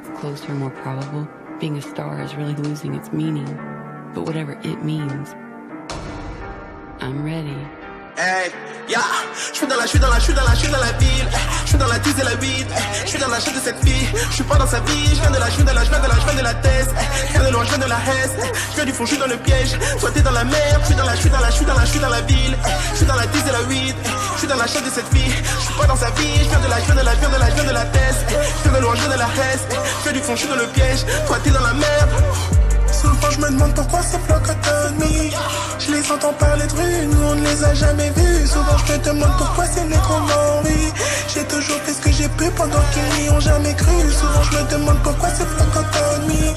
gets closer, more probable. Being a star is really losing its meaning. But whatever it means, I'm ready. Hey, yeah, je suis dans la ville, je suis dans la 10 et la 8, je suis dans la chaîne de cette fille, je suis pas dans sa vie, je viens de la tête, rien de loin, je viens de la Hesse, je viens du fond, je suis dans le piège, toi t'es dans la merde, je suis dans la ville, je suis dans la 10 et la 8, je suis dans la chaîne de cette fille, je suis pas dans sa vie, je viens de la tête, je viens de loin, je viens de la Hesse, je viens du fond, je suis dans le piège, toi t'es dans la merde. Souvent je me demande pourquoi ces blocs autonomie. Je les entends parler de rue, nous on ne les a jamais vus. Souvent je me demande pourquoi ces négros m'ont oui. J'ai toujours fait ce que j'ai pu pendant qu'ils n'y ont jamais cru. Souvent je me demande pourquoi ces blocs autonomie.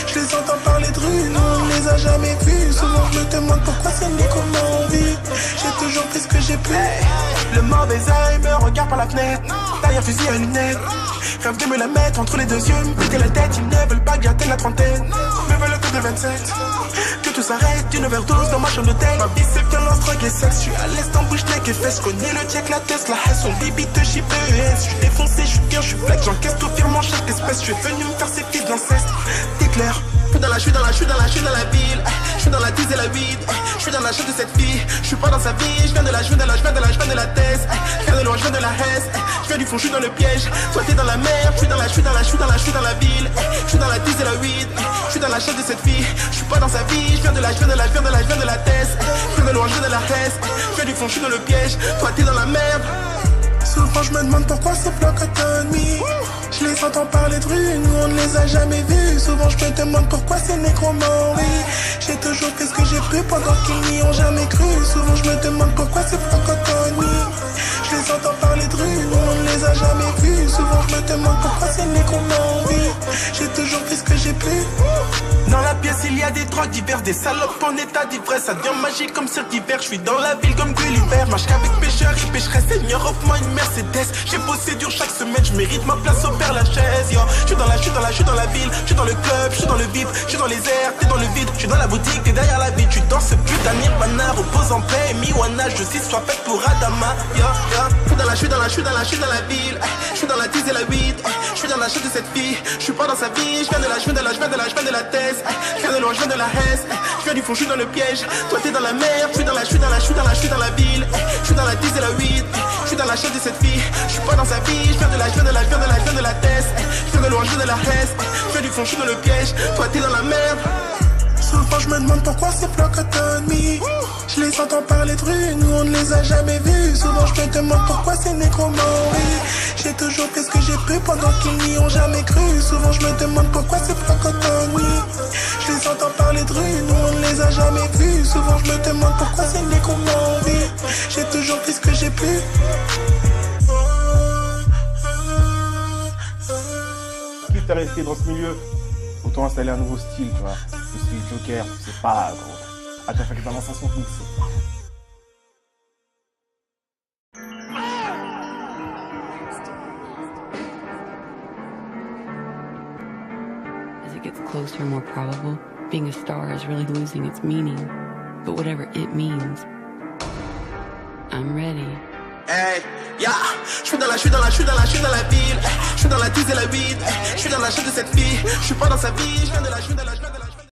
Je les entends parler de rue, nous on ne les a jamais vus. Souvent je me demande pourquoi ces négros m'ont oui. J'ai toujours fait ce que j'ai pu. Le mauvais œil me regarde par la fenêtre, derrière fusil à lunettes. Rêve de me la mettre entre les deux yeux, me péter la tête. Ils ne veulent pas que j'atteigne la trentaine, me veulent que de 27. Que tout s'arrête, une overdose dans ma chambre d'hôtel. Ma vie c'est violence, drogue et sexe. Je suis à l'est en bouche, neck et fesses. Connais le check, la Tesla, son baby te chip ES. Je suis défoncé, je suis bien, je suis flex. J'encaisse tout firmement chaque espèce. Je suis venu me faire ces fils d'inceste. T'es clair? Je suis dans la ville, je suis dans la 10 et la 8, je suis dans la chaîne de cette fille, je suis pas dans sa vie, je viens de la tête, rien de loin, je viens de la Hesse, je viens du fond, je suis dans le piège, toi t'es dans la merde, je suis dans la ville, je suis dans la 10 et la 8, je suis dans la chaîne de cette fille, je suis pas dans sa vie, je viens de la tête, je viens de loin, je viens de la Hesse, je viens du fond, je suis dans le piège, toi t'es dans la merde. Souvent je me demande pourquoi ces blocs autonomie. Je les entends parler de rue, nous on ne les a jamais vus. Souvent je me demande pourquoi ces négros m'ont oui. J'ai toujours fait ce que j'ai pu pendant qu'ils n'y ont jamais cru. Souvent je me demande pourquoi ces blocs autonomie. Je les entends parler de rue, nous on ne les a jamais vus. Souvent je me demande pourquoi ces négros m'ont oui. J'ai toujours fait ce que j'ai pu. Dans la pièce il y a des drogues diverses, des salopes en état d'ivresse. Ça devient magique comme cirque d'hiver. Je suis dans la ville comme Gulliver. Marche qu'avec pêcheurs et pêcheresses. Seigneur offre-moi une Mercedes. J'ai bossé dur chaque semaine, je mérite ma place au Père Lachaise. Yo, je suis dans la ville, je suis dans le club, je suis dans le VIP, je suis dans les airs, t'es dans le vide. Je suis dans la boutique, t'es derrière la vitre. Je suis dans ce putain Nirvana, repose en paix. Miwana, je sais, soit faite pour Adama. Yo, yo. Je suis dans la ville, je suis dans la 10 et la 8, je suis dans la chaîne de cette fille, je suis pas dans sa vie, je viens de la tête, je viens de loin, je viens de la Hesse, je viens du fond, je suis dans le piège, toi t'es dans la merde, je suis dans la ville, je suis dans la 10 et la 8, je suis dans la chaîne de cette fille, je suis pas dans sa vie, je viens de la tête, je viens de loin, je viens de la Hesse, je viens du fond, je suis dans le piège, toi t'es dans la merde. Souvent je me demande pourquoi ces blocs autonomie. Je les entends parler de rue, nous on ne les a jamais vus. Souvent je me demande pourquoi ces négros m'ont oui. J'ai toujours fait ce que j'ai pu pendant qu'ils n'y ont jamais cru. Souvent je me demande pourquoi ces blocs autonomie. Je les entends parler de rue, nous on ne les a jamais vus. Souvent je me demande pourquoi ces négros m'ont oui. J'ai toujours fait ce que j'ai pu. Quitte à rester dans ce milieu, autant installer un nouveau style, tu vois. Le style Joker, c'est pas gros. Ah, tu as fait que balance un son mixé. As it gets closer, more probable. Being a star is really losing its meaning. But whatever it means, I'm ready. Hey, yeah, je suis dans la ville, je suis dans la 10 et la 8, je suis dans la chaîne de cette fille, je suis pas dans sa vie, je viens de la